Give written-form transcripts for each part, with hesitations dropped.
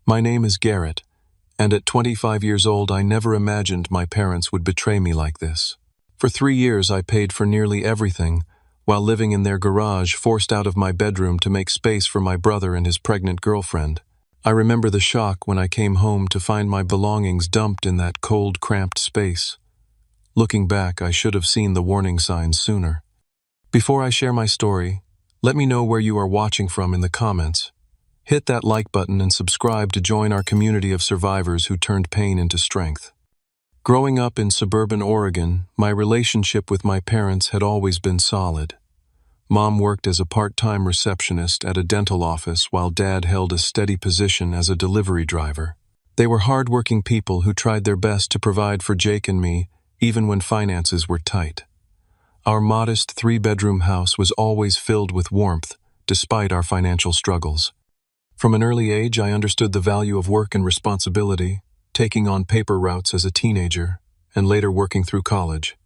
My name is Garrett, and at 25 years old I never imagined my parents would betray me like this. For 3 years I paid for nearly everything, while living in their garage, forced out of my bedroom to make space for my brother and his pregnant girlfriend. I remember the shock when I came home to find my belongings dumped in that cold, cramped space. Looking back, I should have seen the warning signs sooner. Before I share my story, let me know where you are watching from in the comments. Hit that like button and subscribe to join our community of survivors who turned pain into strength. Growing up in suburban Oregon, my relationship with my parents had always been solid. Mom worked as a part-time receptionist at a dental office while Dad held a steady position as a delivery driver. They were hard-working people who tried their best to provide for Jake and me, even when finances were tight. Our modest 3-bedroom house was always filled with warmth, despite our financial struggles. From an early age, I understood the value of work and responsibility, taking on paper routes as a teenager, and later working through college.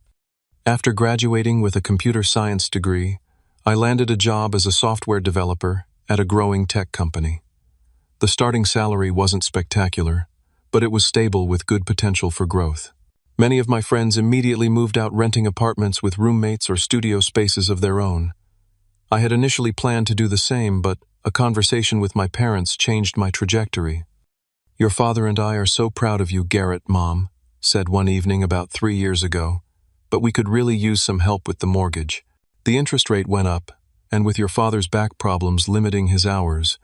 After graduating with a computer science degree, I landed a job as a software developer at a growing tech company. The starting salary wasn't spectacular, but it was stable with good potential for growth. Many of my friends immediately moved out, renting apartments with roommates or studio spaces of their own. I had initially planned to do the same, but a conversation with my parents changed my trajectory. "Your father and I are so proud of you, Garrett," Mom said one evening about 3 years ago, "but we could really use some help with the mortgage. The interest rate went up, and with your father's back problems limiting his hours."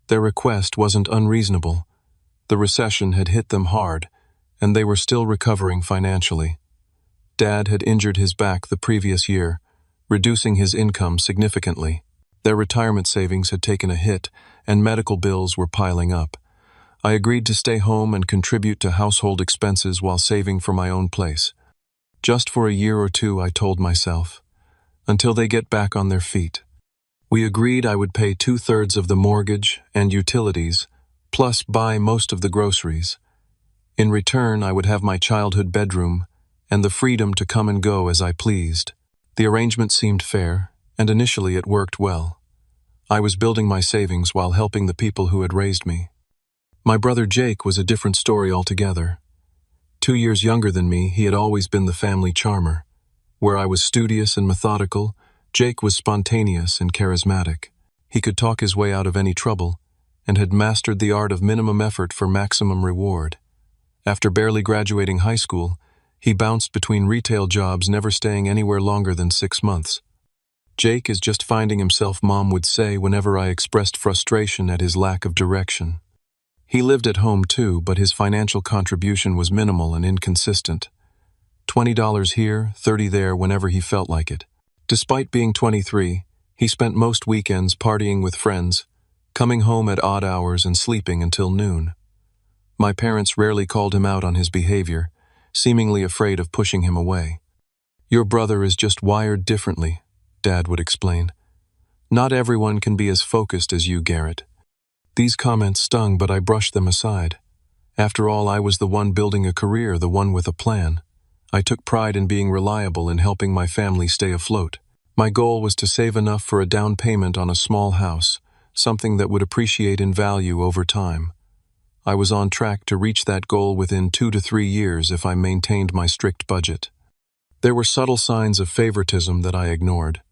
Their request wasn't unreasonable. The recession had hit them hard, and they were still recovering financially. Dad had injured his back the previous year, reducing his income significantly. Their retirement savings had taken a hit, and medical bills were piling up. I agreed to stay home and contribute to household expenses while saving for my own place. Just for a year or two, I told myself, until they get back on their feet. We agreed I would pay 2/3 of the mortgage and utilities, plus buy most of the groceries. In return, I would have my childhood bedroom and the freedom to come and go as I pleased. The arrangement seemed fair, and initially it worked well. I was building my savings while helping the people who had raised me. My brother Jake was a different story altogether. 2 years younger than me, he had always been the family charmer. Where I was studious and methodical, Jake was spontaneous and charismatic. He could talk his way out of any trouble, and had mastered the art of minimum effort for maximum reward. After barely graduating high school, he bounced between retail jobs, never staying anywhere longer than 6 months. "Jake is just finding himself," Mom would say whenever I expressed frustration at his lack of direction. He lived at home too, but his financial contribution was minimal and inconsistent. $20 here, $30 there whenever he felt like it. Despite being 23, he spent most weekends partying with friends, coming home at odd hours and sleeping until noon. My parents rarely called him out on his behavior, seemingly afraid of pushing him away. "Your brother is just wired differently," Dad would explain. "Not everyone can be as focused as you, Garrett." These comments stung, but I brushed them aside. After all, I was the one building a career, the one with a plan. I took pride in being reliable and helping my family stay afloat. My goal was to save enough for a down payment on a small house, something that would appreciate in value over time. I was on track to reach that goal within 2 to 3 years if I maintained my strict budget. There were subtle signs of favoritism that I ignored.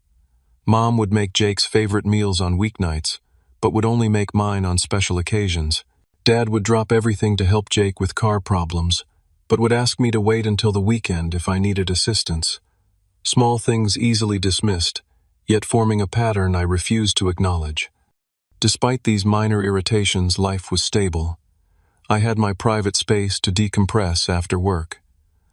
Mom would make Jake's favorite meals on weeknights, but would only make mine on special occasions. Dad would drop everything to help Jake with car problems, but would ask me to wait until the weekend if I needed assistance. Small things easily dismissed, yet forming a pattern I refused to acknowledge. Despite these minor irritations, life was stable. I had my private space to decompress after work.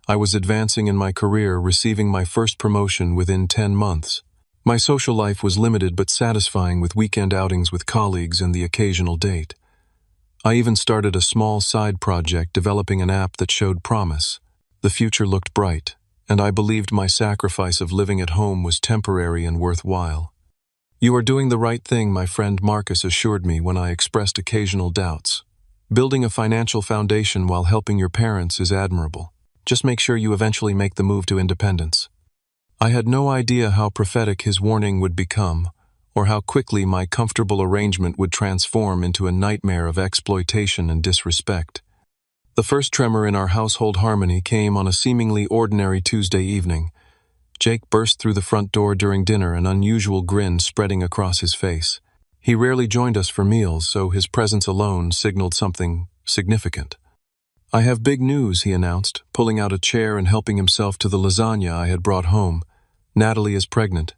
I was advancing in my career, receiving my first promotion within 10 months. My social life was limited but satisfying, with weekend outings with colleagues and the occasional date. I even started a small side project, developing an app that showed promise. The future looked bright, and I believed my sacrifice of living at home was temporary and worthwhile. "You are doing the right thing," my friend Marcus assured me when I expressed occasional doubts. "Building a financial foundation while helping your parents is admirable. Just make sure you eventually make the move to independence." I had no idea how prophetic his warning would become, or how quickly my comfortable arrangement would transform into a nightmare of exploitation and disrespect. The first tremor in our household harmony came on a seemingly ordinary Tuesday evening. Jake burst through the front door during dinner, an unusual grin spreading across his face. He rarely joined us for meals, so his presence alone signaled something significant. "I have big news," he announced, pulling out a chair and helping himself to the lasagna I had brought home. "Natalie is pregnant.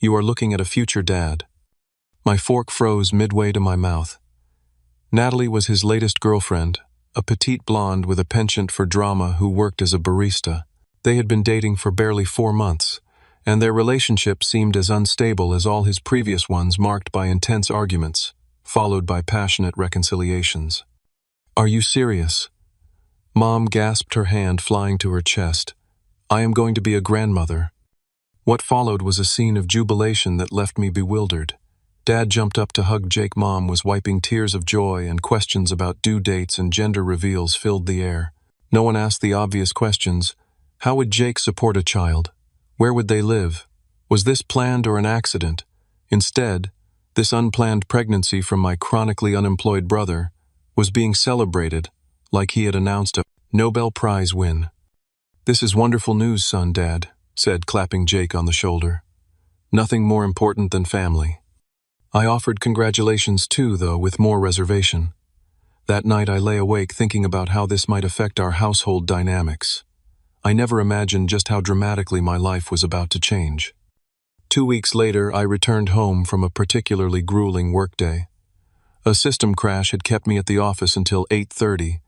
You are looking at a future dad." My fork froze midway to my mouth. Natalie was his latest girlfriend, a petite blonde with a penchant for drama who worked as a barista. They had been dating for barely 4 months, and their relationship seemed as unstable as all his previous ones, marked by intense arguments, followed by passionate reconciliations. "Are you serious?" Mom gasped, her hand flying to her chest. "I am going to be a grandmother." What followed was a scene of jubilation that left me bewildered. Dad jumped up to hug Jake. Mom was wiping tears of joy, and questions about due dates and gender reveals filled the air. No one asked the obvious questions. How would Jake support a child? Where would they live? Was this planned or an accident? Instead, this unplanned pregnancy from my chronically unemployed brother was being celebrated like he had announced a Nobel Prize win. "This is wonderful news, son," Dad said, clapping Jake on the shoulder. "Nothing more important than family." I offered congratulations too, though with more reservation. That night I lay awake thinking about how this might affect our household dynamics. I never imagined just how dramatically my life was about to change. 2 weeks later, I returned home from a particularly grueling workday. A system crash had kept me at the office until 8:30,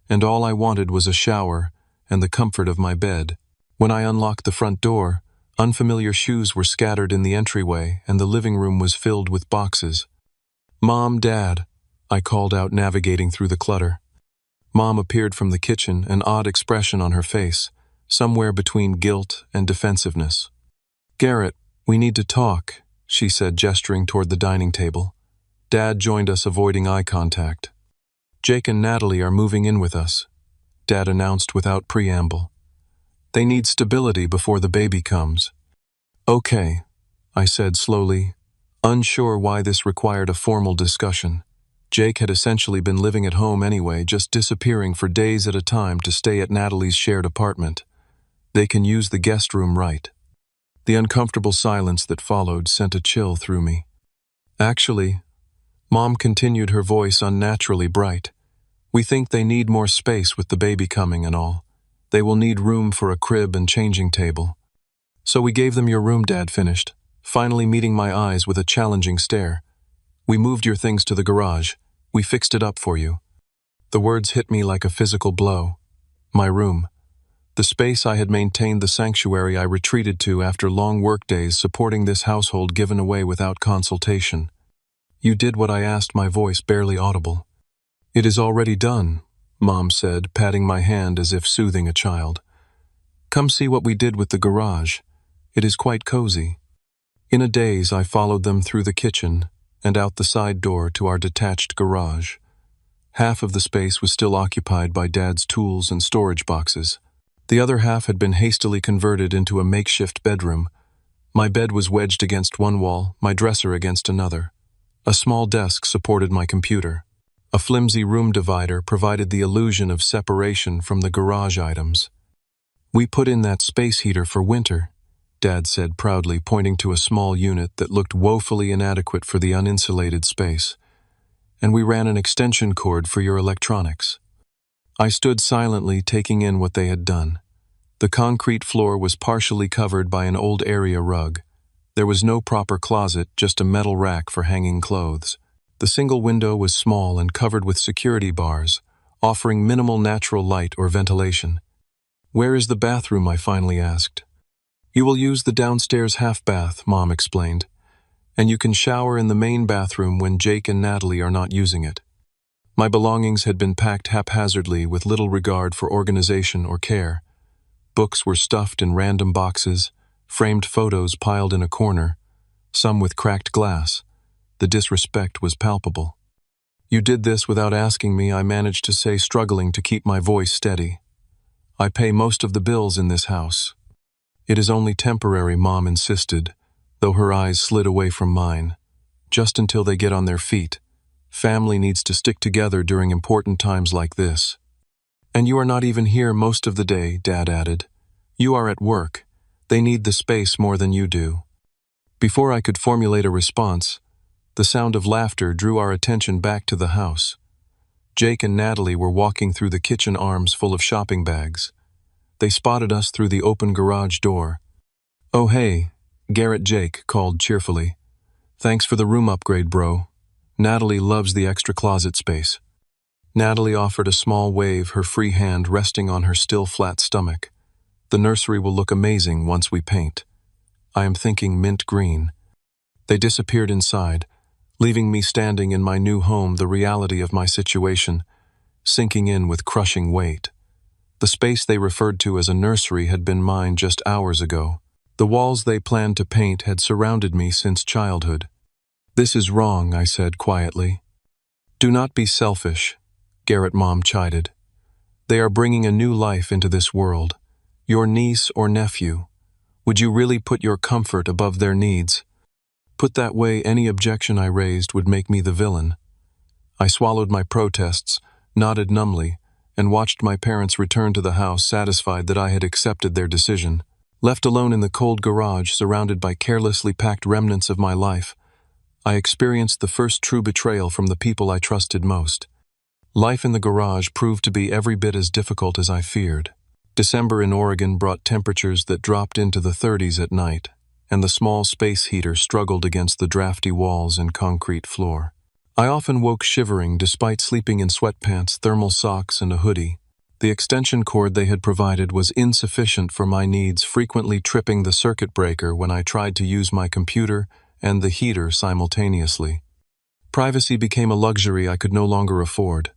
and all I wanted was a shower and the comfort of my bed. When I unlocked the front door, unfamiliar shoes were scattered in the entryway, and the living room was filled with boxes. "Mom, Dad," I called out, navigating through the clutter. Mom appeared from the kitchen, an odd expression on her face, somewhere between guilt and defensiveness. "Garrett, we need to talk," she said, gesturing toward the dining table. Dad joined us, avoiding eye contact. "Jake and Natalie are moving in with us," Dad announced without preamble. "They need stability before the baby comes." "Okay," I said slowly, unsure why this required a formal discussion. Jake had essentially been living at home anyway, just disappearing for days at a time to stay at Natalie's shared apartment. "They can use the guest room, right?" The uncomfortable silence that followed sent a chill through me. "Actually," Mom continued, her voice unnaturally bright, "we think they need more space with the baby coming and all. They will need room for a crib and changing table." "So we gave them your room," Dad finished, finally meeting my eyes with a challenging stare. "We moved your things to the garage. We fixed it up for you." The words hit me like a physical blow. My room. The space I had maintained, the sanctuary I retreated to after long workdays supporting this household, given away without consultation. "You did what I asked," my voice barely audible. "It is already done," Mom said, patting my hand as if soothing a child. "Come see what we did with the garage. It is quite cozy." In a daze, I followed them through the kitchen and out the side door to our detached garage. Half of the space was still occupied by Dad's tools and storage boxes. The other half had been hastily converted into a makeshift bedroom. My bed was wedged against one wall, my dresser against another. A small desk supported my computer. A flimsy room divider provided the illusion of separation from the garage items. "We put in that space heater for winter," Dad said proudly, pointing to a small unit that looked woefully inadequate for the uninsulated space. "And we ran an extension cord for your electronics." I stood silently, taking in what they had done. The concrete floor was partially covered by an old area rug. There was no proper closet, just a metal rack for hanging clothes. The single window was small and covered with security bars, offering minimal natural light or ventilation. "Where is the bathroom?" I finally asked. "You will use the downstairs half bath," Mom explained, "and you can shower in the main bathroom when Jake and Natalie are not using it." My belongings had been packed haphazardly with little regard for organization or care. Books were stuffed in random boxes, framed photos piled in a corner, some with cracked glass. The disrespect was palpable. "You did this without asking me," I managed to say, struggling to keep my voice steady. "I pay most of the bills in this house." "It is only temporary," Mom insisted, though her eyes slid away from mine. just until they get on their feet. Family needs to stick together during important times like this. And you are not even here most of the day, Dad added. You are at work. They need the space more than you do. Before I could formulate a response, the sound of laughter drew our attention back to the house. Jake and Natalie were walking through the kitchen, arms full of shopping bags. They spotted us through the open garage door. "Oh hey," Garrett Jake called cheerfully. "Thanks for the room upgrade, bro. Natalie loves the extra closet space." Natalie offered a small wave, her free hand resting on her still flat stomach. "The nursery will look amazing once we paint. I am thinking mint green." They disappeared inside, leaving me standing in my new home, the reality of my situation sinking in with crushing weight. The space they referred to as a nursery had been mine just hours ago. The walls they planned to paint had surrounded me since childhood. "This is wrong," I said quietly. "Do not be selfish," Garrett Mom chided. "They are bringing a new life into this world. Your niece or nephew. Would you really put your comfort above their needs?" Put that way, any objection I raised would make me the villain. I swallowed my protests, nodded numbly, and watched my parents return to the house, satisfied that I had accepted their decision. Left alone in the cold garage, surrounded by carelessly packed remnants of my life, I experienced the first true betrayal from the people I trusted most. Life in the garage proved to be every bit as difficult as I feared. December in Oregon brought temperatures that dropped into the 30s at night, and the small space heater struggled against the drafty walls and concrete floor. I often woke shivering despite sleeping in sweatpants, thermal socks, and a hoodie. The extension cord they had provided was insufficient for my needs, frequently tripping the circuit breaker when I tried to use my computer and the heater simultaneously. Privacy became a luxury I could no longer afford.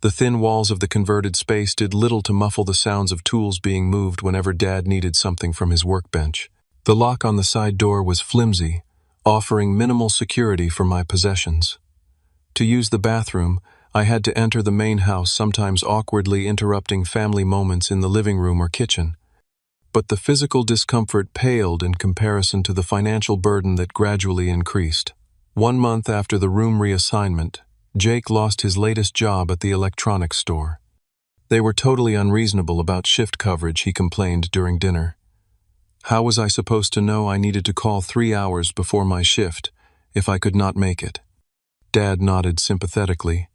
The thin walls of the converted space did little to muffle the sounds of tools being moved whenever Dad needed something from his workbench. The lock on the side door was flimsy, offering minimal security for my possessions. To use the bathroom, I had to enter the main house, sometimes awkwardly interrupting family moments in the living room or kitchen. But the physical discomfort paled in comparison to the financial burden that gradually increased. 1 month after the room reassignment, Jake lost his latest job at the electronics store. They were totally unreasonable about shift coverage, he complained during dinner. How was I supposed to know I needed to call 3 hours before my shift if I could not make it? Dad nodded sympathetically.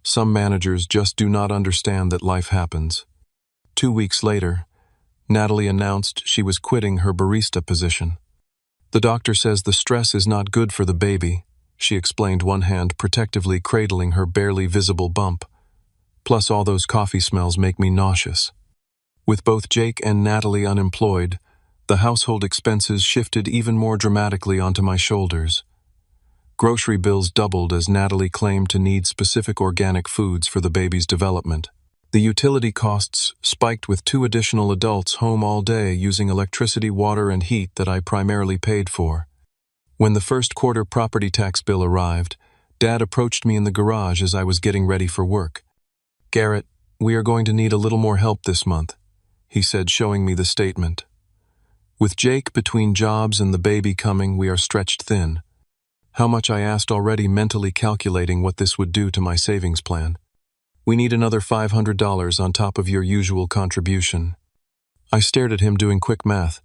Some managers just do not understand that life happens. 2 weeks later, Natalie announced she was quitting her barista position. "The doctor says the stress is not good for the baby," she explained, one hand protectively cradling her barely visible bump. "Plus all those coffee smells make me nauseous." With both Jake and Natalie unemployed, the household expenses shifted even more dramatically onto my shoulders. Grocery bills doubled as Natalie claimed to need specific organic foods for the baby's development. The utility costs spiked with 2 additional adults home all day using electricity, water, and heat that I primarily paid for. When the first quarter property tax bill arrived, Dad approached me in the garage as I was getting ready for work. "Garrett, we are going to need a little more help this month," he said, showing me the statement. "With Jake between jobs and the baby coming, we are stretched thin." How much, I asked, already mentally calculating what this would do to my savings plan. "We need another $500 on top of your usual contribution." I stared at him, doing quick math.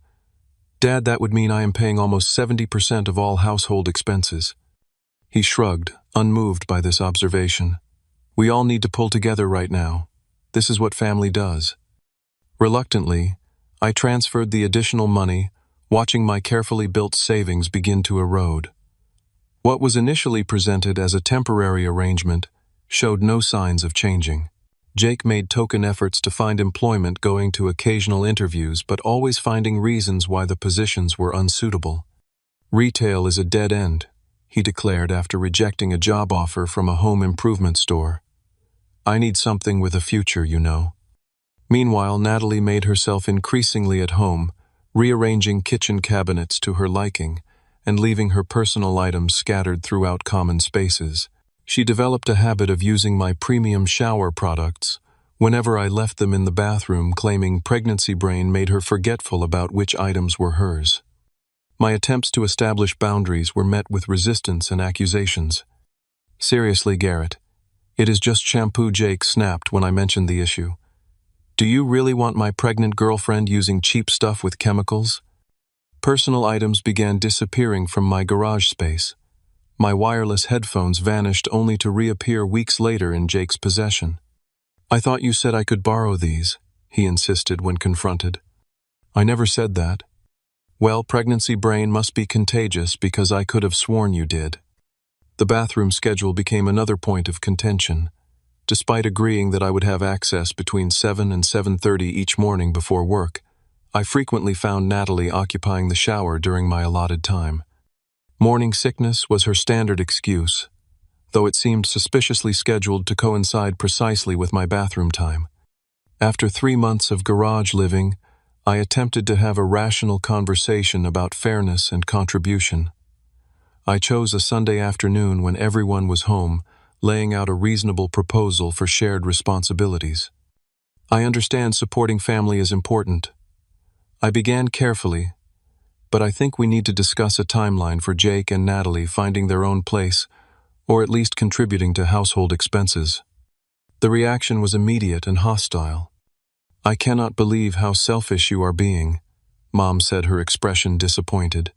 "Dad, that would mean I am paying almost 70% of all household expenses." He shrugged, unmoved by this observation. "We all need to pull together right now. This is what family does." Reluctantly, I transferred the additional money, watching my carefully built savings begin to erode. What was initially presented as a temporary arrangement showed no signs of changing. Jake made token efforts to find employment, going to occasional interviews, but always finding reasons why the positions were unsuitable. "Retail is a dead end," he declared after rejecting a job offer from a home improvement store. "I need something with a future, you know." Meanwhile, Natalie made herself increasingly at home, rearranging kitchen cabinets to her liking and leaving her personal items scattered throughout common spaces. She developed a habit of using my premium shower products whenever I left them in the bathroom, claiming pregnancy brain made her forgetful about which items were hers. My attempts to establish boundaries were met with resistance and accusations. "Seriously, Garrett, it is just shampoo," Jake snapped when I mentioned the issue. "Do you really want my pregnant girlfriend using cheap stuff with chemicals?" Personal items began disappearing from my garage space. My wireless headphones vanished only to reappear weeks later in Jake's possession. "I thought you said I could borrow these," he insisted when confronted. "I never said that." "Well, pregnancy brain must be contagious because I could have sworn you did." The bathroom schedule became another point of contention. Despite agreeing that I would have access between 7 and 7:30 each morning before work, I frequently found Natalie occupying the shower during my allotted time. Morning sickness was her standard excuse, though it seemed suspiciously scheduled to coincide precisely with my bathroom time. After 3 months of garage living, I attempted to have a rational conversation about fairness and contribution. I chose a Sunday afternoon when everyone was home, laying out a reasonable proposal for shared responsibilities. "I understand supporting family is important." I began carefully, but I think we need to discuss a timeline for Jake and Natalie finding their own place, or at least contributing to household expenses. The reaction was immediate and hostile. "I cannot believe how selfish you are being," Mom said, her expression disappointed.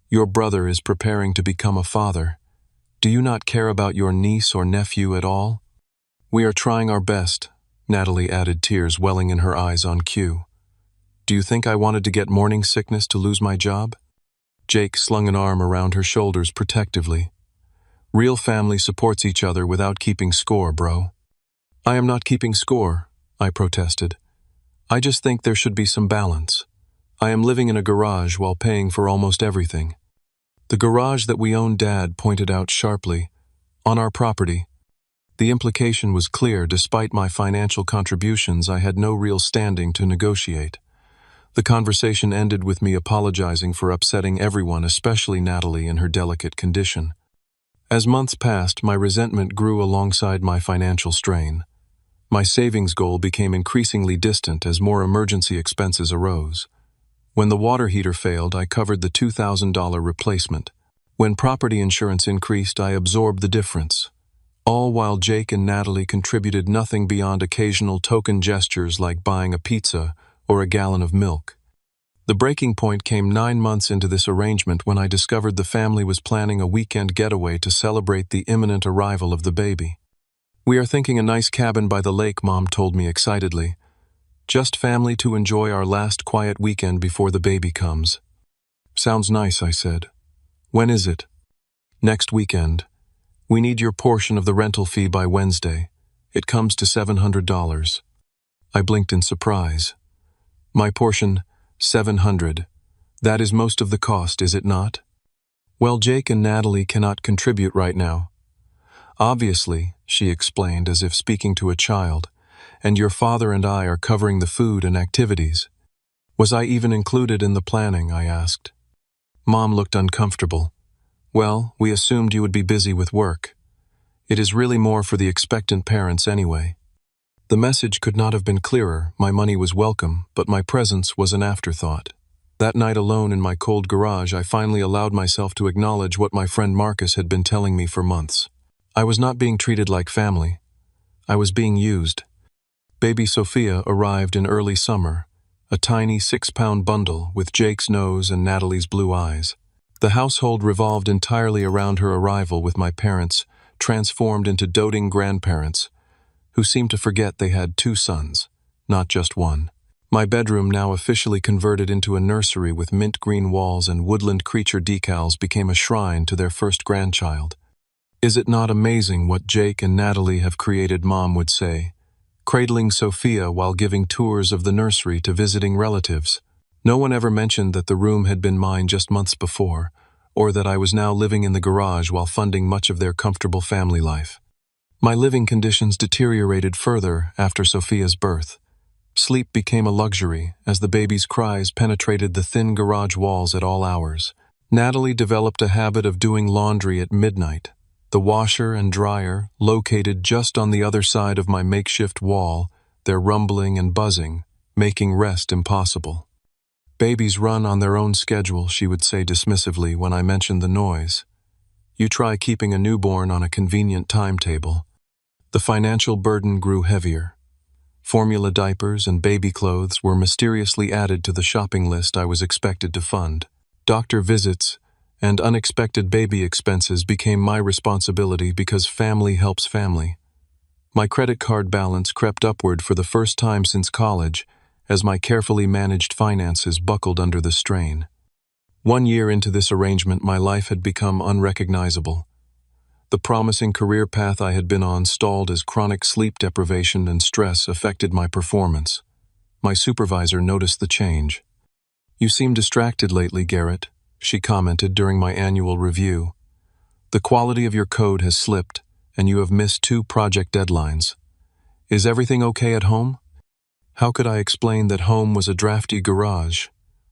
"Your brother is preparing to become a father. Do you not care about your niece or nephew at all?" "We are trying our best," Natalie added, tears welling in her eyes on cue. "Do you think I wanted to get morning sickness to lose my job?" Jake slung an arm around her shoulders protectively. "Real family supports each other without keeping score, bro." "I am not keeping score," I protested. "I just think there should be some balance. I am living in a garage while paying for almost everything." "The garage that we own," Dad pointed out sharply, "on our property." The implication was clear. Despite my financial contributions, I had no real standing to negotiate. The conversation ended with me apologizing for upsetting everyone, especially Natalie in her delicate condition. As months passed, my resentment grew alongside my financial strain. My savings goal became increasingly distant as more emergency expenses arose. When the water heater failed, I covered the $2,000 replacement. When property insurance increased, I absorbed the difference. All while Jake and Natalie contributed nothing beyond occasional token gestures like buying a pizza or a gallon of milk. The breaking point came 9 months into this arrangement when I discovered the family was planning a weekend getaway to celebrate the imminent arrival of the baby. "We are thinking a nice cabin by the lake," Mom told me excitedly. "Just family to enjoy our last quiet weekend before the baby comes." "Sounds nice," I said. "When is it?" "Next weekend. We need your portion of the rental fee by Wednesday. It comes to $700. I blinked in surprise. "My portion, $700. That is most of the cost, is it not?" "Well, Jake and Natalie cannot contribute right now." "Obviously," she explained as if speaking to a child, "and your father and I are covering the food and activities." "Was I even included in the planning?" I asked. Mom looked uncomfortable. "Well, we assumed you would be busy with work. It is really more for the expectant parents anyway." The message could not have been clearer. My money was welcome, but my presence was an afterthought. That night alone in my cold garage, I finally allowed myself to acknowledge what my friend Marcus had been telling me for months. I was not being treated like family. I was being used. Baby Sophia arrived in early summer, a tiny 6-pound bundle with Jake's nose and Natalie's blue eyes. The household revolved entirely around her arrival, with my parents transformed into doting grandparents who seemed to forget they had 2 sons, not just one. My bedroom, now officially converted into a nursery with mint green walls and woodland creature decals, became a shrine to their first grandchild. "Is it not amazing what Jake and Natalie have created?" Mom would say, cradling Sophia while giving tours of the nursery to visiting relatives. No one ever mentioned that the room had been mine just months before, or that I was now living in the garage while funding much of their comfortable family life. My living conditions deteriorated further after Sophia's birth. Sleep became a luxury as the baby's cries penetrated the thin garage walls at all hours. Natalie developed a habit of doing laundry at midnight, the washer and dryer located just on the other side of my makeshift wall, their rumbling and buzzing, making rest impossible. Babies run on their own schedule, she would say dismissively when I mentioned the noise. You try keeping a newborn on a convenient timetable. The financial burden grew heavier. Formula diapers and baby clothes were mysteriously added to the shopping list I was expected to fund. Doctor visits and unexpected baby expenses became my responsibility because family helps family. My credit card balance crept upward for the first time since college as my carefully managed finances buckled under the strain. 1 year into this arrangement, my life had become unrecognizable. The promising career path I had been on stalled as chronic sleep deprivation and stress affected my performance. My supervisor noticed the change. "You seem distracted lately, Garrett," she commented during my annual review. "The quality of your code has slipped, and you have missed 2 project deadlines. Is everything okay at home?" How could I explain that home was a drafty garage,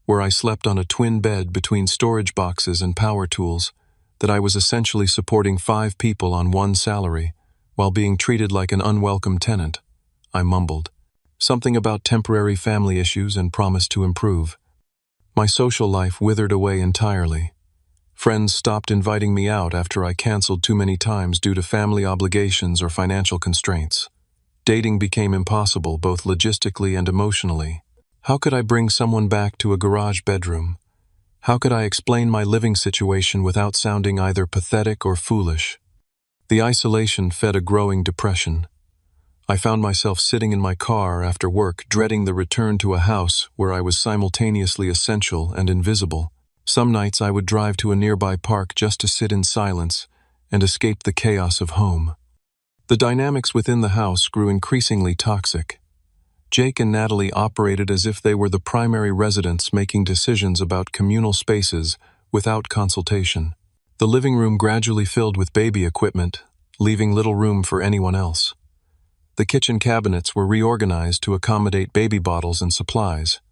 where I slept on a twin bed between storage boxes and power tools, that I was essentially supporting 5 people on 1 salary, while being treated like an unwelcome tenant? I mumbled. Something about temporary family issues and promised to improve. My social life withered away entirely. Friends stopped inviting me out after I canceled too many times due to family obligations or financial constraints. Dating became impossible both logistically and emotionally. How could I bring someone back to a garage bedroom? How could I explain my living situation without sounding either pathetic or foolish? The isolation fed a growing depression. I found myself sitting in my car after work, dreading the return to a house where I was simultaneously essential and invisible. Some nights I would drive to a nearby park just to sit in silence and escape the chaos of home. The dynamics within the house grew increasingly toxic. Jake and Natalie operated as if they were the primary residents making decisions about communal spaces without consultation. The living room gradually filled with baby equipment, leaving little room for anyone else. The kitchen cabinets were reorganized to accommodate baby bottles and supplies,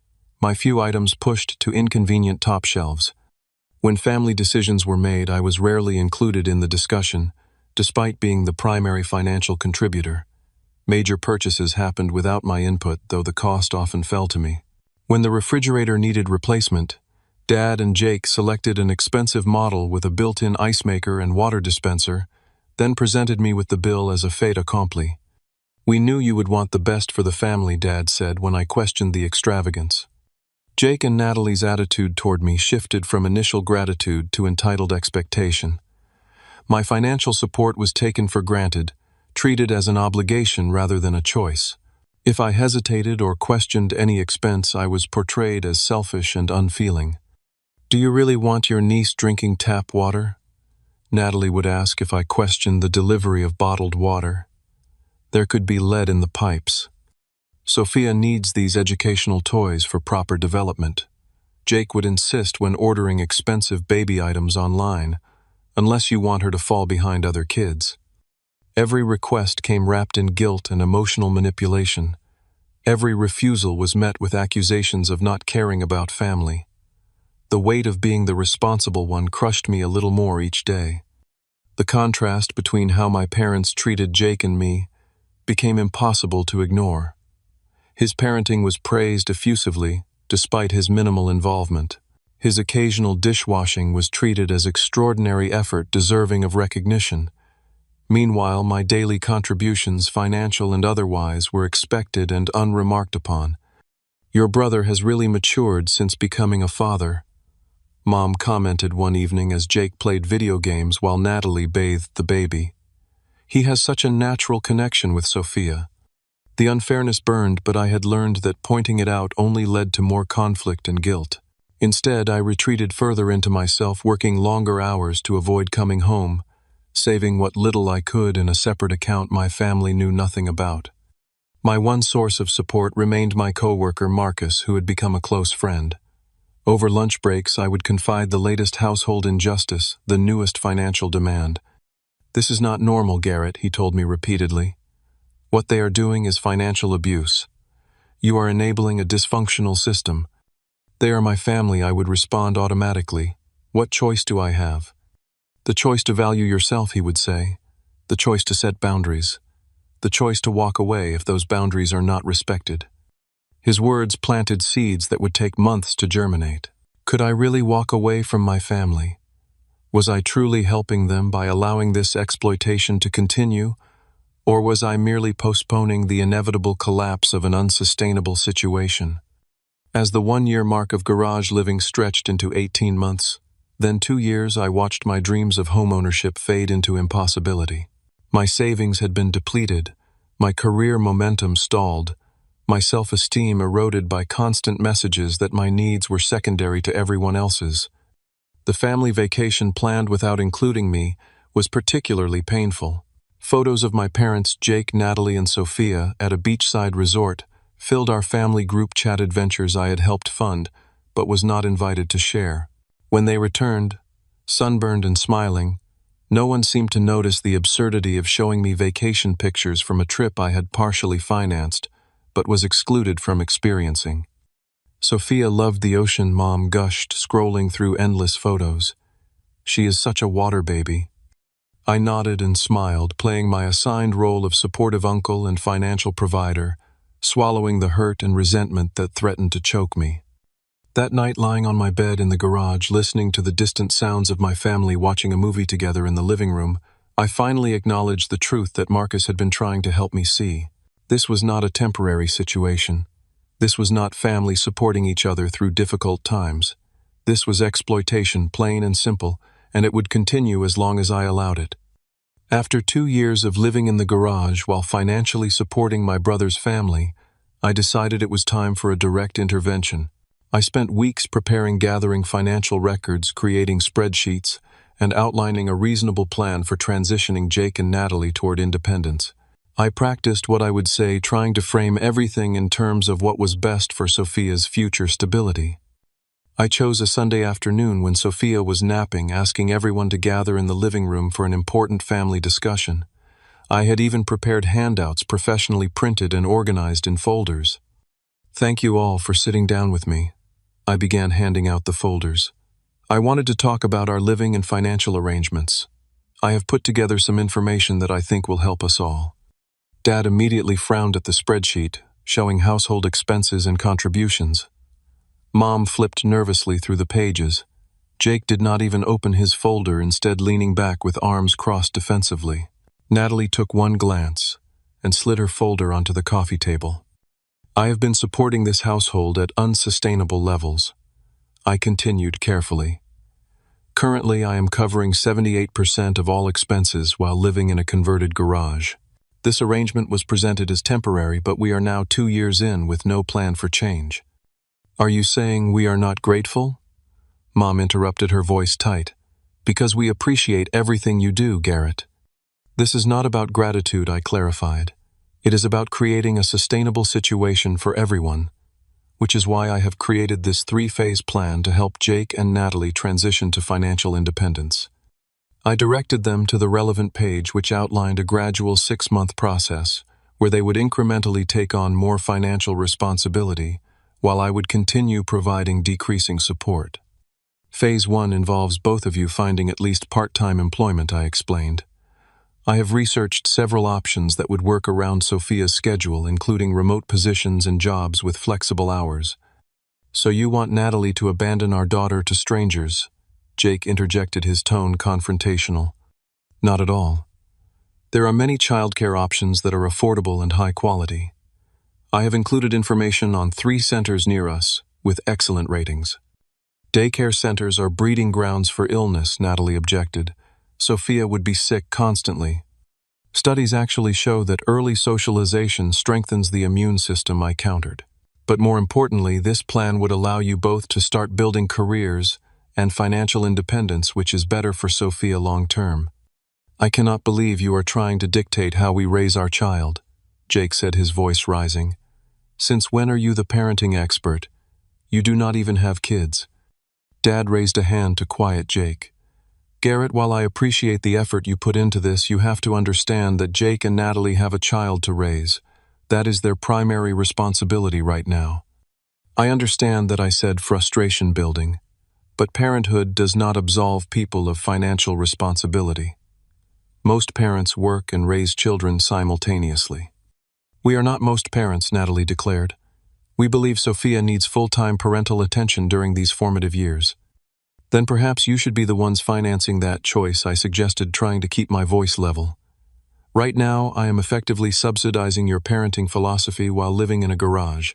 my few items pushed to inconvenient top shelves. When family decisions were made, I was rarely included in the discussion, despite being the primary financial contributor. Major purchases happened without my input, though the cost often fell to me. When the refrigerator needed replacement, Dad and Jake selected an expensive model with a built-in ice maker and water dispenser, then presented me with the bill as a fait accompli. "We knew you would want the best for the family," Dad said when I questioned the extravagance. Jake and Natalie's attitude toward me shifted from initial gratitude to entitled expectation. My financial support was taken for granted, treated as an obligation rather than a choice. If I hesitated or questioned any expense, I was portrayed as selfish and unfeeling. "Do you really want your niece drinking tap water?" Natalie would ask if I questioned the delivery of bottled water. There could be lead in the pipes. "Sophia needs these educational toys for proper development." Jake would insist when ordering expensive baby items online, "unless you want her to fall behind other kids." Every request came wrapped in guilt and emotional manipulation. Every refusal was met with accusations of not caring about family. The weight of being the responsible one crushed me a little more each day. The contrast between how my parents treated Jake and me became impossible to ignore. His parenting was praised effusively, despite his minimal involvement. His occasional dishwashing was treated as extraordinary effort deserving of recognition. Meanwhile, my daily contributions, financial and otherwise, were expected and unremarked upon. "Your brother has really matured since becoming a father," Mom commented one evening as Jake played video games while Natalie bathed the baby. "He has such a natural connection with Sophia." The unfairness burned, but I had learned that pointing it out only led to more conflict and guilt. Instead, I retreated further into myself, working longer hours to avoid coming home, saving what little I could in a separate account my family knew nothing about. My one source of support remained my coworker Marcus, who had become a close friend. Over lunch breaks, I would confide the latest household injustice, the newest financial demand. "This is not normal, Garrett," he told me repeatedly. "What they are doing is financial abuse. You are enabling a dysfunctional system." "They are my family," I would respond automatically. "What choice do I have?" "The choice to value yourself," he would say. "The choice to set boundaries. The choice to walk away if those boundaries are not respected." His words planted seeds that would take months to germinate. Could I really walk away from my family? Was I truly helping them by allowing this exploitation to continue, or was I merely postponing the inevitable collapse of an unsustainable situation? As the 1-year mark of garage living stretched into 18 months, then 2 years, I watched my dreams of homeownership fade into impossibility. My savings had been depleted, my career momentum stalled, my self-esteem eroded by constant messages that my needs were secondary to everyone else's. The family vacation planned without including me was particularly painful. Photos of my parents, Jake, Natalie, and Sophia, at a beachside resort filled our family group chat adventures I had helped fund, but was not invited to share. When they returned, sunburned and smiling, no one seemed to notice the absurdity of showing me vacation pictures from a trip I had partially financed, but was excluded from experiencing. Sophia loved the ocean, Mom gushed, scrolling through endless photos. She is such a water baby. I nodded and smiled, playing my assigned role of supportive uncle and financial provider, swallowing the hurt and resentment that threatened to choke me. That night, lying on my bed in the garage, listening to the distant sounds of my family watching a movie together in the living room, I finally acknowledged the truth that Marcus had been trying to help me see. This was not a temporary situation. This was not family supporting each other through difficult times. This was exploitation, plain and simple, and it would continue as long as I allowed it. After 2 years of living in the garage while financially supporting my brother's family, I decided it was time for a direct intervention. I spent weeks gathering financial records, creating spreadsheets, and outlining a reasonable plan for transitioning Jake and Natalie toward independence. I practiced what I would say, trying to frame everything in terms of what was best for Sophia's future stability. I chose a Sunday afternoon when Sophia was napping, asking everyone to gather in the living room for an important family discussion. I had even prepared handouts professionally printed and organized in folders. Thank you all for sitting down with me. I began handing out the folders. I wanted to talk about our living and financial arrangements. I have put together some information that I think will help us all. Dad immediately frowned at the spreadsheet, showing household expenses and contributions. Mom flipped nervously through the pages. Jake did not even open his folder, instead leaning back with arms crossed defensively. Natalie took one glance and slid her folder onto the coffee table. I have been supporting this household at unsustainable levels. I continued carefully. Currently, I am covering 78% of all expenses while living in a converted garage. This arrangement was presented as temporary, but we are now 2 years in with no plan for change. Are you saying we are not grateful? Mom interrupted, her voice tight. Because we appreciate everything you do, Garrett. This is not about gratitude, I clarified. It is about creating a sustainable situation for everyone, which is why I have created this 3-phase plan to help Jake and Natalie transition to financial independence. I directed them to the relevant page, which outlined a gradual 6-month process where they would incrementally take on more financial responsibility while I would continue providing decreasing support. Phase 1 involves both of you finding at least part-time employment, I explained. I have researched several options that would work around Sophia's schedule, including remote positions and jobs with flexible hours. So you want Natalie to abandon our daughter to strangers? Jake interjected, his tone confrontational. Not at all. There are many childcare options that are affordable and high quality. I have included information on 3 centers near us with excellent ratings. Daycare centers are breeding grounds for illness, Natalie objected. Sophia would be sick constantly. Studies actually show that early socialization strengthens the immune system, I countered. But more importantly, this plan would allow you both to start building careers and financial independence, which is better for Sophia long term. I cannot believe you are trying to dictate how we raise our child, Jake said, his voice rising. Since when are you the parenting expert? You do not even have kids. Dad raised a hand to quiet Jake. Garrett, while I appreciate the effort you put into this, you have to understand that Jake and Natalie have a child to raise. That is their primary responsibility right now. I understand that I said frustration building, but parenthood does not absolve people of financial responsibility. Most parents work and raise children simultaneously. We are not most parents, Natalie declared. We believe Sophia needs full-time parental attention during these formative years. Then perhaps you should be the ones financing that choice, I suggested, trying to keep my voice level. Right now, I am effectively subsidizing your parenting philosophy while living in a garage.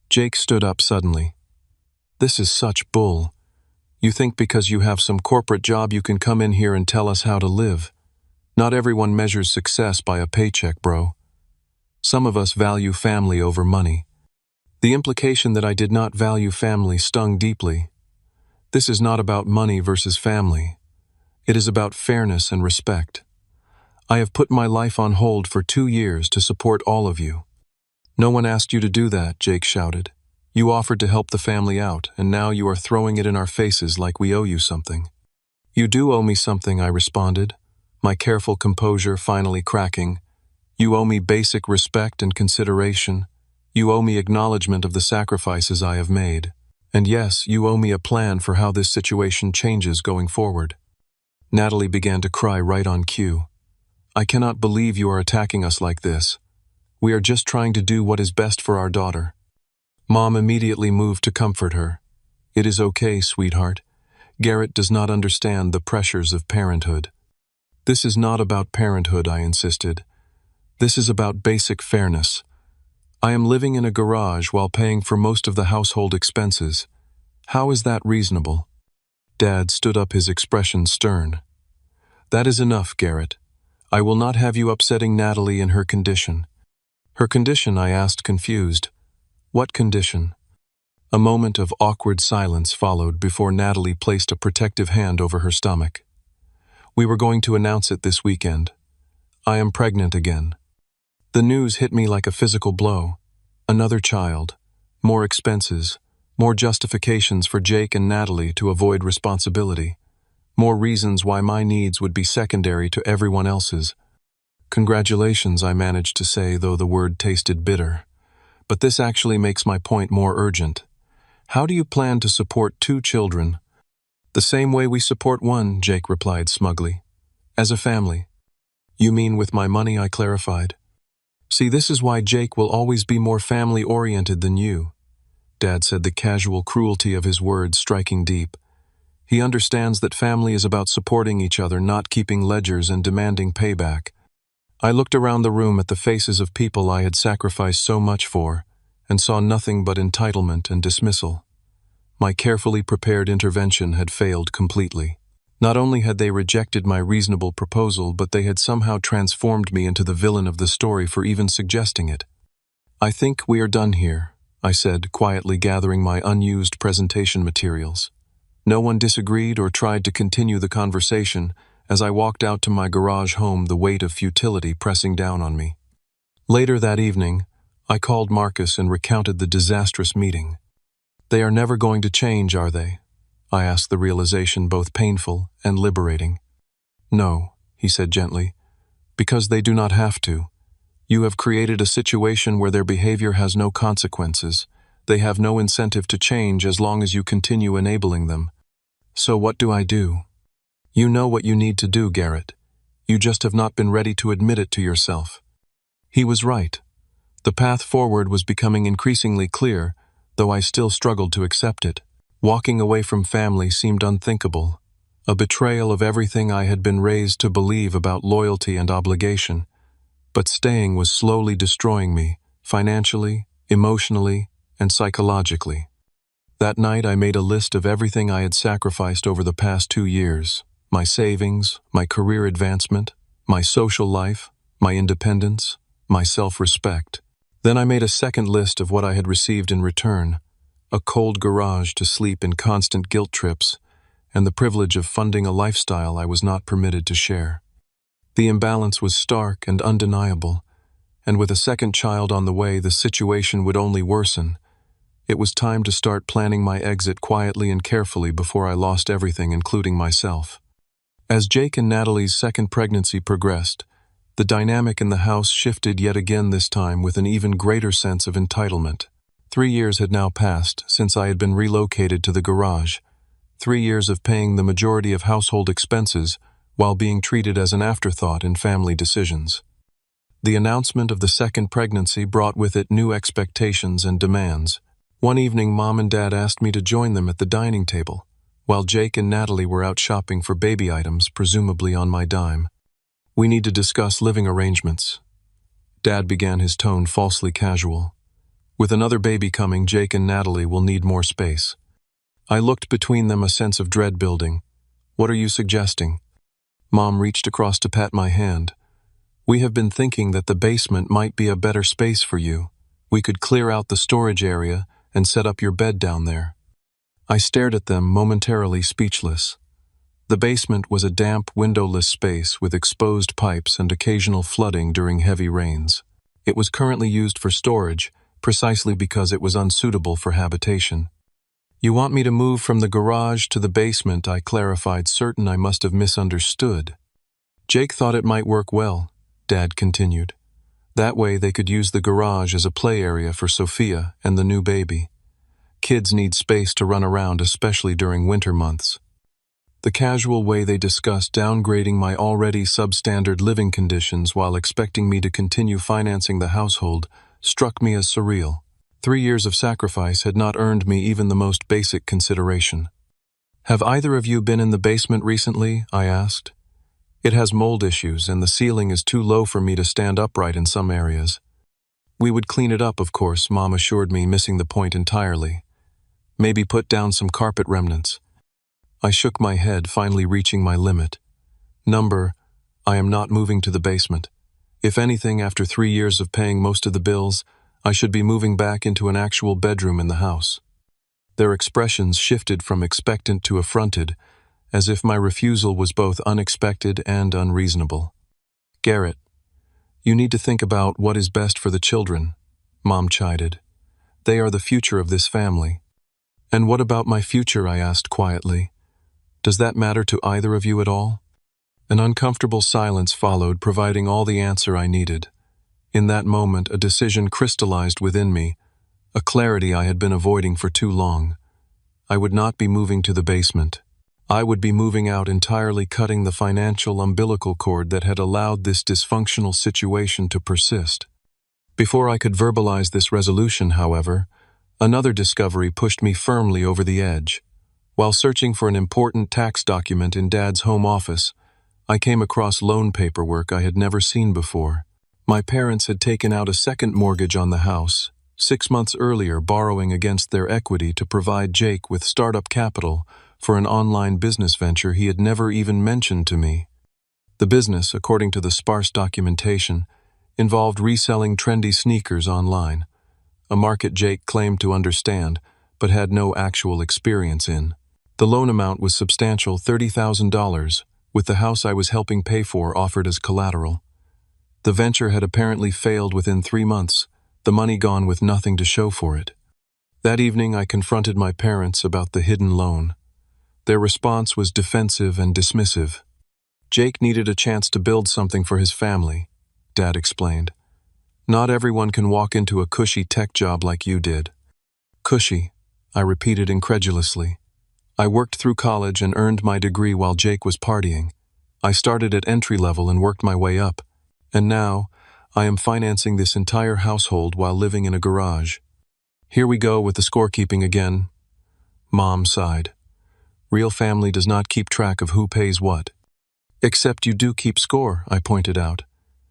Jake stood up suddenly. This is such bull. You think because you have some corporate job you can come in here and tell us how to live. Not everyone measures success by a paycheck, bro. Some of us value family over money. The implication that I did not value family stung deeply. This is not about money versus family. It is about fairness and respect. I have put my life on hold for 2 years to support all of you. No one asked you to do that, Jake shouted. You offered to help the family out, and now you are throwing it in our faces like we owe you something. You do owe me something, I responded, my careful composure finally cracking. You owe me basic respect and consideration. You owe me acknowledgement of the sacrifices I have made. And yes, you owe me a plan for how this situation changes going forward. Natalie began to cry right on cue. I cannot believe you are attacking us like this. We are just trying to do what is best for our daughter. Mom immediately moved to comfort her. It is okay, sweetheart. Garrett does not understand the pressures of parenthood. This is not about parenthood, I insisted. This is about basic fairness. I am living in a garage while paying for most of the household expenses. How is that reasonable? Dad stood up, his expression stern. That is enough, Garrett. I will not have you upsetting Natalie in her condition. Her condition, I asked, confused. What condition? A moment of awkward silence followed before Natalie placed a protective hand over her stomach. We were going to announce it this weekend. I am pregnant again. The news hit me like a physical blow. Another child, more expenses, more justifications for Jake and Natalie to avoid responsibility, more reasons why my needs would be secondary to everyone else's. Congratulations, I managed to say, though the word tasted bitter. But this actually makes my point more urgent. How do you plan to support 2 children? The same way we support one, Jake replied smugly. As a family. You mean with my money, I clarified. See, this is why Jake will always be more family-oriented than you, Dad said, the casual cruelty of his words striking deep. He understands that family is about supporting each other, not keeping ledgers and demanding payback. I looked around the room at the faces of people I had sacrificed so much for, and saw nothing but entitlement and dismissal. My carefully prepared intervention had failed completely. Not only had they rejected my reasonable proposal, but they had somehow transformed me into the villain of the story for even suggesting it. I think we are done here, I said, quietly gathering my unused presentation materials. No one disagreed or tried to continue the conversation as I walked out to my garage home, the weight of futility pressing down on me. Later that evening, I called Marcus and recounted the disastrous meeting. They are never going to change, are they? I asked, the realization both painful and liberating. No, he said gently, because they do not have to. You have created a situation where their behavior has no consequences. They have no incentive to change as long as you continue enabling them. So what do I do? You know what you need to do, Garrett. You just have not been ready to admit it to yourself. He was right. The path forward was becoming increasingly clear, though I still struggled to accept it. Walking away from family seemed unthinkable, a betrayal of everything I had been raised to believe about loyalty and obligation. But staying was slowly destroying me, financially, emotionally, and psychologically. That night I made a list of everything I had sacrificed over the past 2 years, my savings, my career advancement, my social life, my independence, my self-respect. Then I made a second list of what I had received in return, a cold garage to sleep in, constant guilt trips, and the privilege of funding a lifestyle I was not permitted to share. The imbalance was stark and undeniable, and with a second child on the way, the situation would only worsen. It was time to start planning my exit quietly and carefully before I lost everything, including myself. As Jake and Natalie's second pregnancy progressed, the dynamic in the house shifted yet again, this time with an even greater sense of entitlement. 3 years had now passed since I had been relocated to the garage. 3 years of paying the majority of household expenses while being treated as an afterthought in family decisions. The announcement of the second pregnancy brought with it new expectations and demands. One evening, Mom and Dad asked me to join them at the dining table, while Jake and Natalie were out shopping for baby items, presumably on my dime. "We need to discuss living arrangements." Dad began, his tone falsely casual. "With another baby coming, Jake and Natalie will need more space." I looked between them, a sense of dread building. "What are you suggesting?" Mom reached across to pat my hand. "We have been thinking that the basement might be a better space for you. We could clear out the storage area and set up your bed down there." I stared at them, momentarily speechless. The basement was a damp, windowless space with exposed pipes and occasional flooding during heavy rains. It was currently used for storage, precisely because it was unsuitable for habitation. "You want me to move from the garage to the basement," I clarified, certain I must have misunderstood. "Jake thought it might work well," Dad continued. "That way they could use the garage as a play area for Sophia and the new baby. Kids need space to run around, especially during winter months." The casual way they discussed downgrading my already substandard living conditions while expecting me to continue financing the household struck me as surreal. 3 years of sacrifice had not earned me even the most basic consideration. "Have either of you been in the basement recently?" I asked. "It has mold issues, and the ceiling is too low for me to stand upright in some areas." "We would clean it up, of course," Mom assured me, missing the point entirely. "Maybe put down some carpet remnants." I shook my head, finally reaching my limit. I am not moving to the basement. If anything, after 3 years of paying most of the bills, I should be moving back into an actual bedroom in the house. Their expressions shifted from expectant to affronted, as if my refusal was both unexpected and unreasonable. "Garrett, you need to think about what is best for the children," Mom chided. "They are the future of this family." "And what about my future?" I asked quietly. "Does that matter to either of you at all?" An uncomfortable silence followed, providing all the answer I needed. In that moment, a decision crystallized within me, a clarity I had been avoiding for too long. I would not be moving to the basement. I would be moving out entirely, cutting the financial umbilical cord that had allowed this dysfunctional situation to persist. Before I could verbalize this resolution, however, another discovery pushed me firmly over the edge. While searching for an important tax document in Dad's home office, I came across loan paperwork I had never seen before. My parents had taken out a second mortgage on the house, 6 months earlier, borrowing against their equity to provide Jake with startup capital for an online business venture he had never even mentioned to me. The business, according to the sparse documentation, involved reselling trendy sneakers online, a market Jake claimed to understand but had no actual experience in. The loan amount was substantial, $30,000, with the house I was helping pay for offered as collateral. The venture had apparently failed within 3 months, the money gone with nothing to show for it. That evening, I confronted my parents about the hidden loan. Their response was defensive and dismissive. "Jake needed a chance to build something for his family," Dad explained. "Not everyone can walk into a cushy tech job like you did." "Cushy," I repeated incredulously. "I worked through college and earned my degree while Jake was partying. I started at entry level and worked my way up. And now, I am financing this entire household while living in a garage." "Here we go with the scorekeeping again," Mom sighed. "Real family does not keep track of who pays what." "Except you do keep score," I pointed out.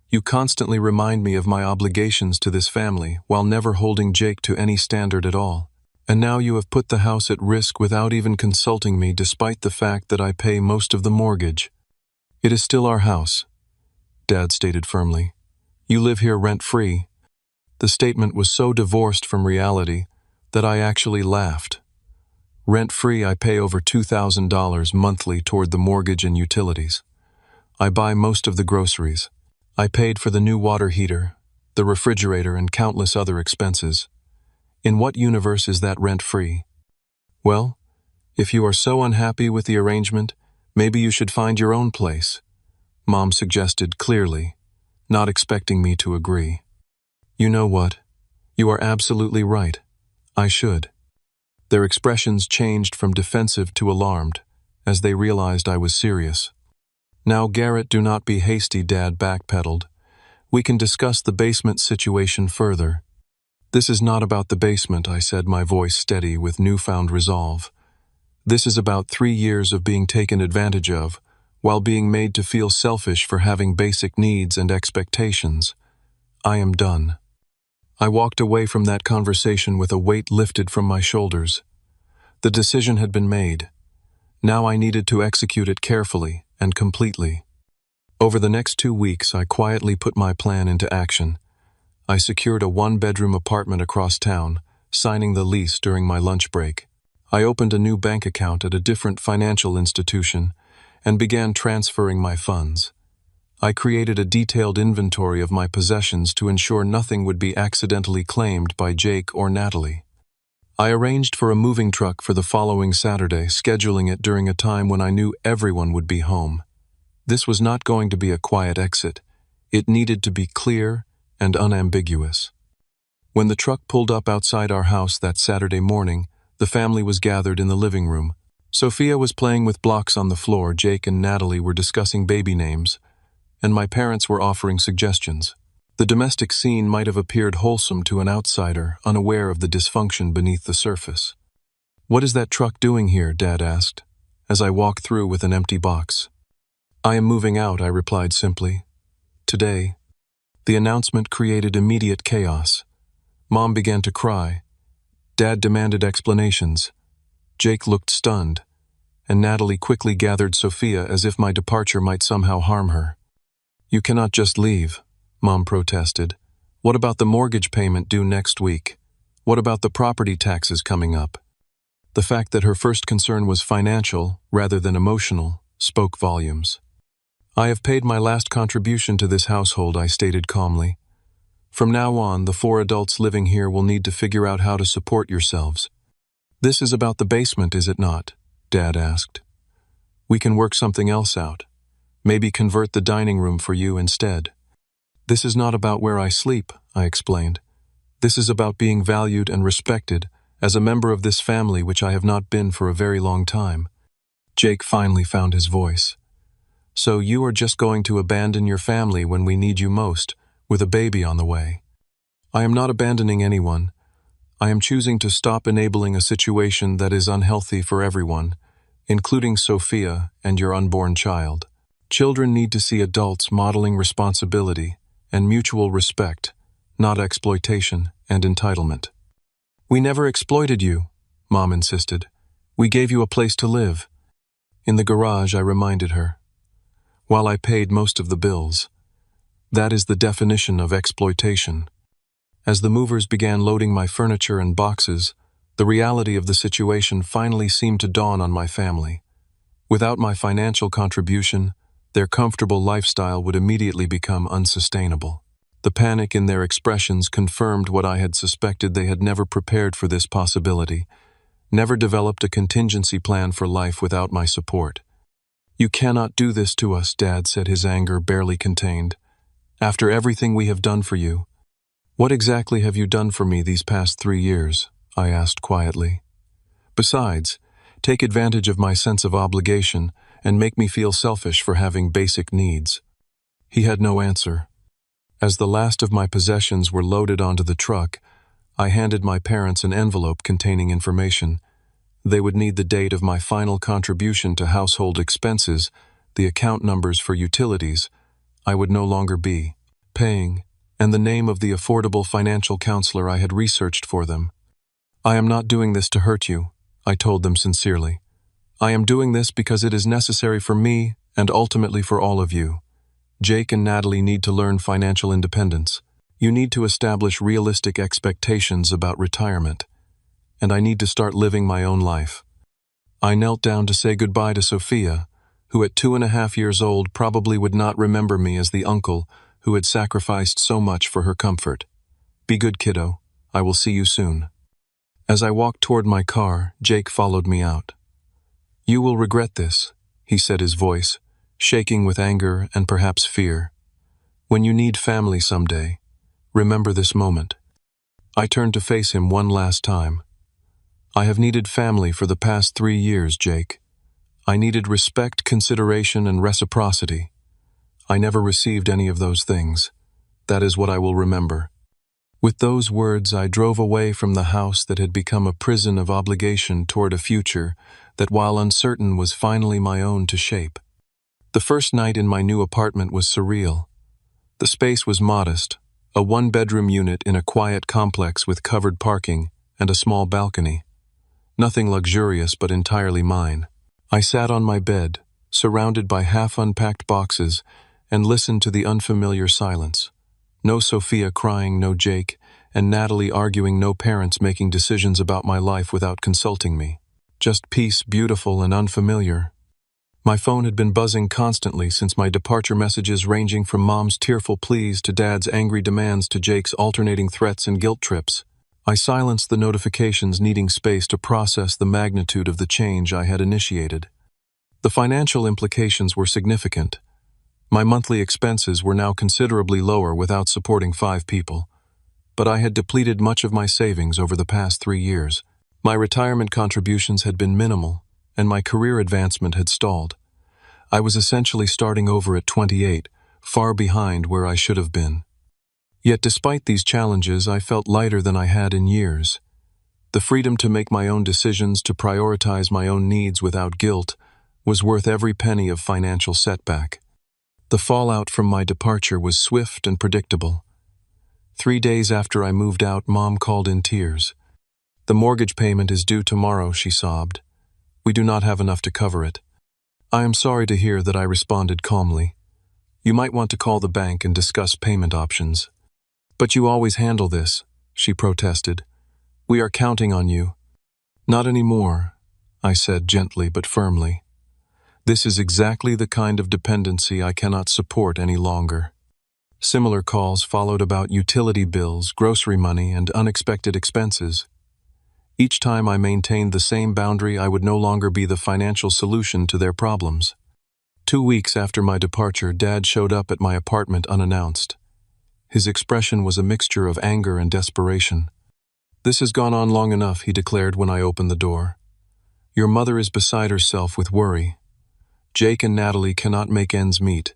"You constantly remind me of my obligations to this family while never holding Jake to any standard at all. And now you have put the house at risk without even consulting me, despite the fact that I pay most of the mortgage." "It is still our house," Dad stated firmly. "You live here rent-free." The statement was so divorced from reality that I actually laughed. Rent-free, I pay over $2,000 monthly toward the mortgage and utilities. I buy most of the groceries. I paid for the new water heater, the refrigerator, and countless other expenses. In what universe is that rent-free? "Well, if you are so unhappy with the arrangement, maybe you should find your own place," Mom suggested clearly, not expecting me to agree. "You know what? You are absolutely right. I should." Their expressions changed from defensive to alarmed, as they realized I was serious. "Now, Garrett, do not be hasty," Dad backpedaled. We can discuss the basement situation further. This is not about the basement, I said, my voice steady with newfound resolve. This is about 3 years of being taken advantage of, while being made to feel selfish for having basic needs and expectations. I am done. I walked away from that conversation with a weight lifted from my shoulders. The decision had been made. Now I needed to execute it carefully and completely. Over the next 2 weeks, I quietly put my plan into action. I secured a 1-bedroom apartment across town, signing the lease during my lunch break. I opened a new bank account at a different financial institution and began transferring my funds. I created a detailed inventory of my possessions to ensure nothing would be accidentally claimed by Jake or Natalie. I arranged for a moving truck for the following Saturday, scheduling it during a time when I knew everyone would be home. This was not going to be a quiet exit. It needed to be clear and unambiguous. When the truck pulled up outside our house that Saturday morning, the family was gathered in the living room. Sophia was playing with blocks on the floor, Jake and Natalie were discussing baby names, and my parents were offering suggestions. The domestic scene might have appeared wholesome to an outsider, unaware of the dysfunction beneath the surface. "What is that truck doing here?" Dad asked, as I walked through with an empty box. "I am moving out," I replied simply. "Today." The announcement created immediate chaos. Mom began to cry. Dad demanded explanations. Jake looked stunned, and Natalie quickly gathered Sophia as if my departure might somehow harm her. "You cannot just leave," Mom protested. "What about the mortgage payment due next week? What about the property taxes coming up?" The fact that her first concern was financial rather than emotional spoke volumes. "I have paid my last contribution to this household," I stated calmly. "From now on, the 4 adults living here will need to figure out how to support yourselves." "This is about the basement, is it not?" Dad asked. "We can work something else out. Maybe convert the dining room for you instead." "This is not about where I sleep," I explained. "This is about being valued and respected as a member of this family, which I have not been for a very long time." Jake finally found his voice. "So you are just going to abandon your family when we need you most, with a baby on the way?" "I am not abandoning anyone. I am choosing to stop enabling a situation that is unhealthy for everyone, including Sophia and your unborn child. Children need to see adults modeling responsibility and mutual respect, not exploitation and entitlement." "We never exploited you," Mom insisted. "We gave you a place to live." "In the garage," I reminded her, "while I paid most of the bills. That is the definition of exploitation." As the movers began loading my furniture and boxes, the reality of the situation finally seemed to dawn on my family. Without my financial contribution, their comfortable lifestyle would immediately become unsustainable. The panic in their expressions confirmed what I had suspected. They had never prepared for this possibility, never developed a contingency plan for life without my support. "You cannot do this to us," Dad said, his anger barely contained. "After everything we have done for you." "What exactly have you done for me these past 3 years?" I asked quietly. "Besides, take advantage of my sense of obligation and make me feel selfish for having basic needs." He had no answer. As the last of my possessions were loaded onto the truck, I handed my parents an envelope containing information. They would need the date of my final contribution to household expenses, the account numbers for utilities I would no longer be paying, and the name of the affordable financial counselor I had researched for them. "I am not doing this to hurt you," I told them sincerely. "I am doing this because it is necessary for me and ultimately for all of you. Jake and Natalie need to learn financial independence. You need to establish realistic expectations about retirement. And I need to start living my own life." I knelt down to say goodbye to Sophia, who at 2.5 years old probably would not remember me as the uncle who had sacrificed so much for her comfort. "Be good, kiddo. I will see you soon." As I walked toward my car, Jake followed me out. "You will regret this," he said, his voice shaking with anger and perhaps fear. "When you need family someday, remember this moment." I turned to face him one last time. "I have needed family for the past 3 years, Jake. I needed respect, consideration, and reciprocity. I never received any of those things. That is what I will remember." With those words, I drove away from the house that had become a prison of obligation toward a future that, while uncertain, was finally my own to shape. The first night in my new apartment was surreal. The space was modest, a one-bedroom unit in a quiet complex with covered parking and a small balcony. Nothing luxurious, but entirely mine. I sat on my bed, surrounded by half-unpacked boxes, and listened to the unfamiliar silence. No Sophia crying, no Jake, and Natalie arguing, no parents making decisions about my life without consulting me. Just peace, beautiful and unfamiliar. My phone had been buzzing constantly since my departure, messages ranging from Mom's tearful pleas to Dad's angry demands to Jake's alternating threats and guilt trips. I silenced the notifications, needing space to process the magnitude of the change I had initiated. The financial implications were significant. My monthly expenses were now considerably lower without supporting 5 people. But I had depleted much of my savings over the past 3 years. My retirement contributions had been minimal, and my career advancement had stalled. I was essentially starting over at 28, far behind where I should have been. Yet despite these challenges, I felt lighter than I had in years. The freedom to make my own decisions, to prioritize my own needs without guilt, was worth every penny of financial setback. The fallout from my departure was swift and predictable. 3 days after I moved out, Mom called in tears. "The mortgage payment is due tomorrow," she sobbed. "We do not have enough to cover it." "I am sorry to hear that," I responded calmly. "You might want to call the bank and discuss payment options." "But you always handle this," she protested. "We are counting on you." "Not anymore," I said gently but firmly. "This is exactly the kind of dependency I cannot support any longer." Similar calls followed about utility bills, grocery money, and unexpected expenses. Each time I maintained the same boundary, I would no longer be the financial solution to their problems. 2 weeks after my departure, Dad showed up at my apartment unannounced. His expression was a mixture of anger and desperation. "This has gone on long enough," he declared when I opened the door. "Your mother is beside herself with worry. Jake and Natalie cannot make ends meet.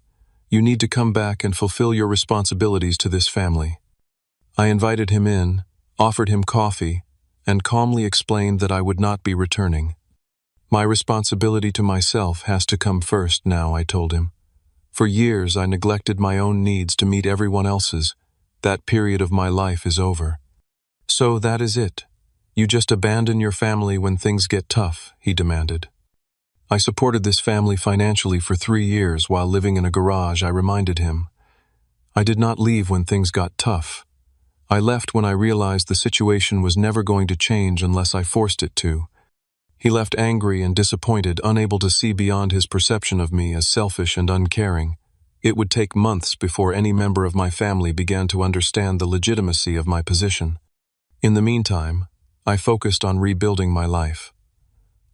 You need to come back and fulfill your responsibilities to this family." I invited him in, offered him coffee, and calmly explained that I would not be returning. "My responsibility to myself has to come first now," I told him. "For years I neglected my own needs to meet everyone else's. That period of my life is over." "So that is it. You just abandon your family when things get tough," he demanded. "I supported this family financially for 3 years while living in a garage," I reminded him. "I did not leave when things got tough. I left when I realized the situation was never going to change unless I forced it to." He left angry and disappointed, unable to see beyond his perception of me as selfish and uncaring. It would take months before any member of my family began to understand the legitimacy of my position. In the meantime, I focused on rebuilding my life.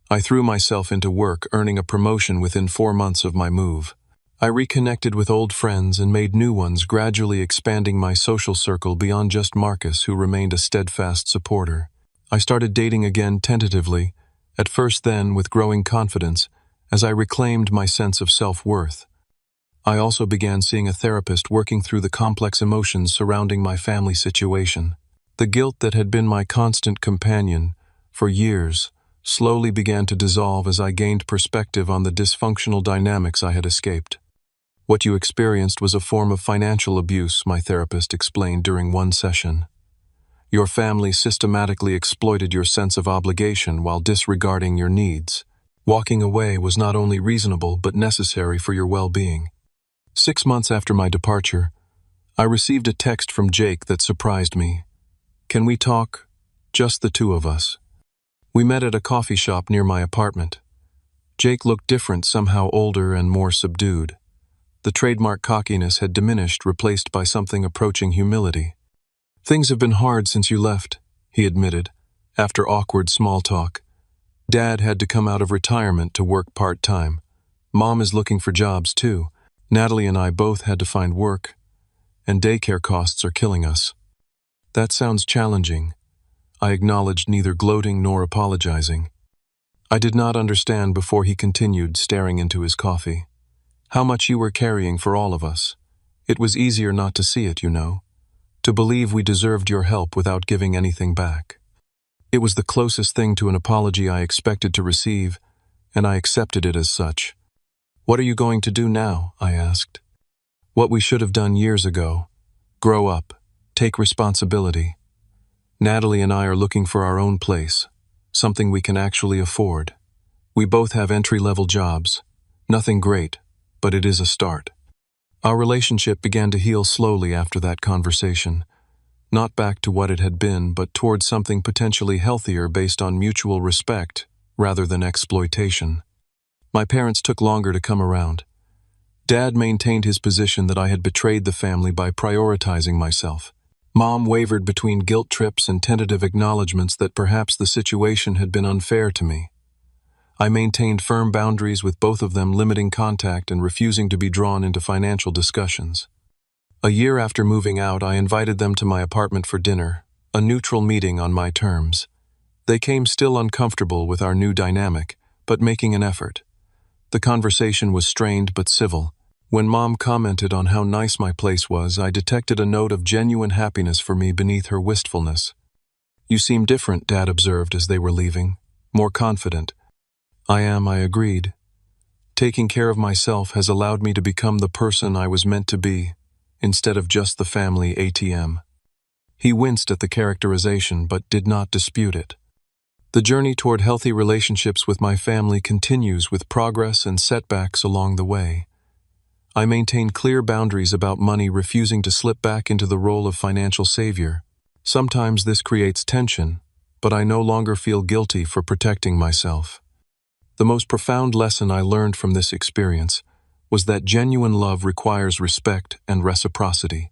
I threw myself into work, earning a promotion within 4 months of my move. I reconnected with old friends and made new ones, gradually expanding my social circle beyond just Marcus, who remained a steadfast supporter. I started dating again tentatively, at first then with growing confidence, as I reclaimed my sense of self-worth. I also began seeing a therapist, working through the complex emotions surrounding my family situation. The guilt that had been my constant companion for years slowly began to dissolve as I gained perspective on the dysfunctional dynamics I had escaped. "What you experienced was a form of financial abuse," my therapist explained during one session. "Your family systematically exploited your sense of obligation while disregarding your needs. Walking away was not only reasonable but necessary for your well-being." 6 months after my departure, I received a text from Jake that surprised me. "Can we talk? Just the 2 of us." We met at a coffee shop near my apartment. Jake looked different, somehow older and more subdued. The trademark cockiness had diminished, replaced by something approaching humility. "Things have been hard since you left," he admitted, after awkward small talk. "Dad had to come out of retirement to work part-time. Mom is looking for jobs too. Natalie and I both had to find work, and daycare costs are killing us." "That sounds challenging," I acknowledged, neither gloating nor apologizing. I did not understand before he continued, staring into his coffee. "How much you were carrying for all of us. It was easier not to see it, to believe we deserved your help without giving anything back. It was the closest thing to an apology I expected to receive, and I accepted it as such. "What are you going to do now?" I asked. "What we should have done years ago. Grow up. Take responsibility. Natalie and I are looking for our own place, something we can actually afford. We both have entry-level jobs. Nothing great, but it is a start." Our relationship began to heal slowly after that conversation, not back to what it had been, but towards something potentially healthier based on mutual respect rather than exploitation. My parents took longer to come around. Dad maintained his position that I had betrayed the family by prioritizing myself. Mom wavered between guilt trips and tentative acknowledgments that perhaps the situation had been unfair to me. I maintained firm boundaries with both of them, limiting contact and refusing to be drawn into financial discussions. A year after moving out, I invited them to my apartment for dinner, a neutral meeting on my terms. They came still uncomfortable with our new dynamic, but making an effort. The conversation was strained but civil. When Mom commented on how nice my place was, I detected a note of genuine happiness for me beneath her wistfulness. "You seem different," Dad observed as they were leaving. "More confident." "I am," I agreed. "Taking care of myself has allowed me to become the person I was meant to be, instead of just the family ATM." He winced at the characterization, but did not dispute it. The journey toward healthy relationships with my family continues, with progress and setbacks along the way. I maintain clear boundaries about money, refusing to slip back into the role of financial savior. Sometimes this creates tension, but I no longer feel guilty for protecting myself. The most profound lesson I learned from this experience was that genuine love requires respect and reciprocity.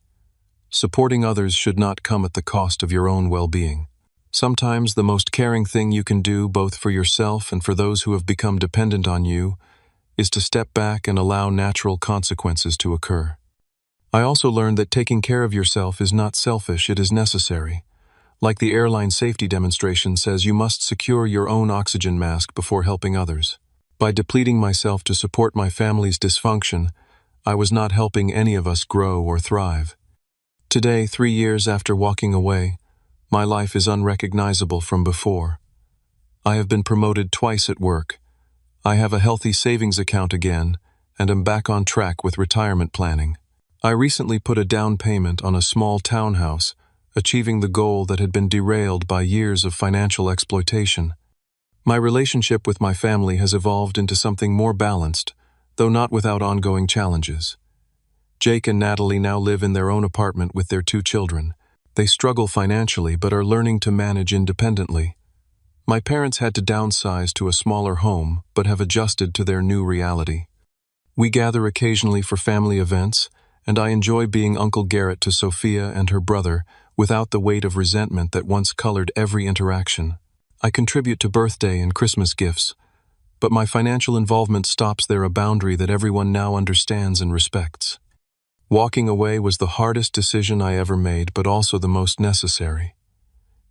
Supporting others should not come at the cost of your own well-being. Sometimes the most caring thing you can do, both for yourself and for those who have become dependent on you, is to step back and allow natural consequences to occur. I also learned that taking care of yourself is not selfish, it is necessary. Like the airline safety demonstration says, you must secure your own oxygen mask before helping others. By depleting myself to support my family's dysfunction, I was not helping any of us grow or thrive. Today, 3 years after walking away, my life is unrecognizable from before. I have been promoted twice at work. I have a healthy savings account again, and am back on track with retirement planning. I recently put a down payment on a small townhouse, achieving the goal that had been derailed by years of financial exploitation. My relationship with my family has evolved into something more balanced, though not without ongoing challenges. Jake and Natalie now live in their own apartment with their 2 children. They struggle financially but are learning to manage independently. My parents had to downsize to a smaller home but have adjusted to their new reality. We gather occasionally for family events, and I enjoy being Uncle Garrett to Sophia and her brother without the weight of resentment that once colored every interaction. I contribute to birthday and Christmas gifts, but my financial involvement stops there, a boundary that everyone now understands and respects. Walking away was the hardest decision I ever made, but also the most necessary.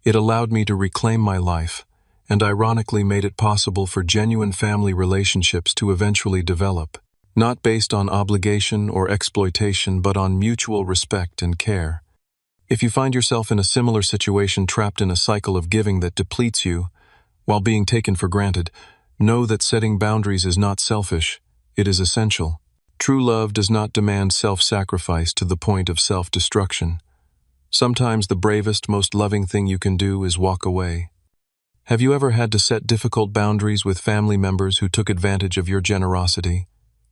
It allowed me to reclaim my life, and ironically made it possible for genuine family relationships to eventually develop, not based on obligation or exploitation, but on mutual respect and care. If you find yourself in a similar situation, trapped in a cycle of giving that depletes you while being taken for granted, know that setting boundaries is not selfish, it is essential. True love does not demand self-sacrifice to the point of self-destruction. Sometimes the bravest, most loving thing you can do is walk away. Have you ever had to set difficult boundaries with family members who took advantage of your generosity?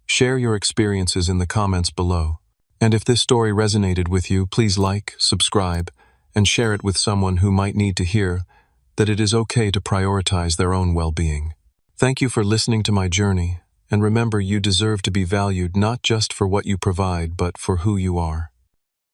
Share your experiences in the comments below. And if this story resonated with you, please like, subscribe, and share it with someone who might need to hear that it is okay to prioritize their own well-being. Thank you for listening to my journey, and remember, you deserve to be valued not just for what you provide, but for who you are.